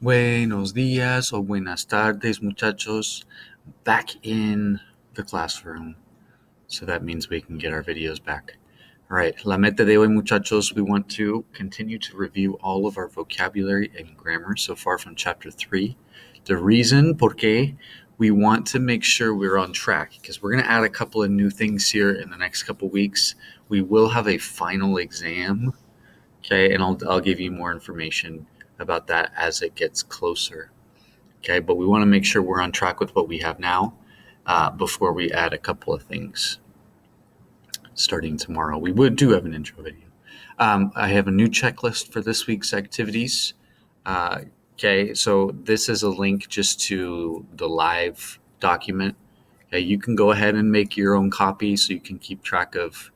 Buenos días o buenas tardes, muchachos. Back in the classroom. So that means we can get our videos back. All right, la meta de hoy, muchachos, we want to continue to review all of our vocabulary and grammar so far from chapter 3. The reason por qué we want to make sure we're on track, because we're going to add a couple of new things here in the next couple weeks. We will have a final exam, okay, and I'll give you more information about that as it gets closer. Okay, but we want to make sure we're on track with what we have now before we add a couple of things starting tomorrow. We do have an intro video. I have a new checklist for this week's activities. Okay, so this is a link just to the live document. Okay, you can go ahead and make your own copy so you can keep track of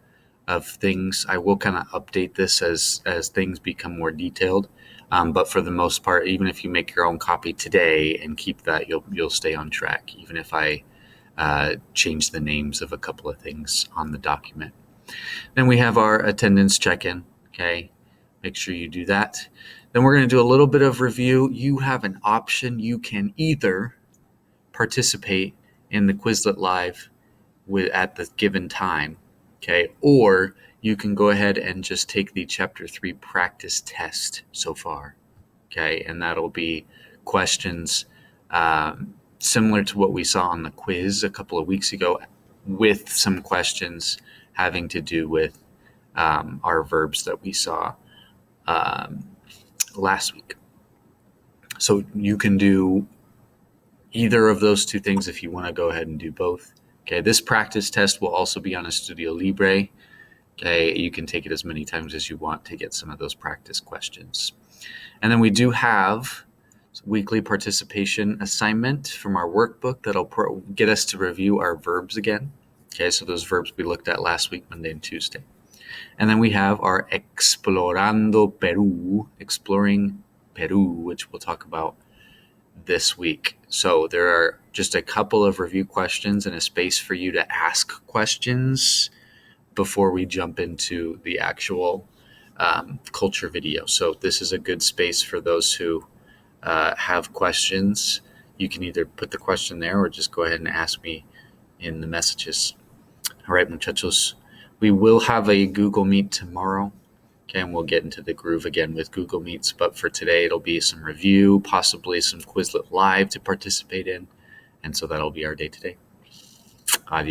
things. I will kind of update this as things become more detailed. But for the most part, even if you make your own copy today and keep that, you'll stay on track, even if I change the names of a couple of things on the document. Then we have our attendance check-in. Okay, make sure you do that. Then we're going to do a little bit of review. You have an option. You can either participate in the Quizlet Live at the given time, okay, or you can go ahead and just take the Chapter 3 practice test so far, okay, and that'll be questions similar to what we saw on the quiz a couple of weeks ago, with some questions having to do with our verbs that we saw last week. So you can do either of those two things if you want to go ahead and do both. Okay, this practice test will also be on a Studio Libre. Okay, you can take it as many times as you want to get some of those practice questions. And then we do have weekly participation assignment from our workbook that'll get us to review our verbs again. Okay, so those verbs we looked at last week, Monday and Tuesday. And then we have our Explorando Peru, exploring Peru, which we'll talk about this week. So there are just a couple of review questions and a space for you to ask questions before we jump into the actual culture video. So this is a good space for those who have questions. You can either put the question there or just go ahead and ask me in the messages. All right, muchachos. We will have a Google Meet tomorrow. Okay, and we'll get into the groove again with Google Meets. But for today, it'll be some review, possibly some Quizlet Live to participate in. And so that'll be our day today. Adios.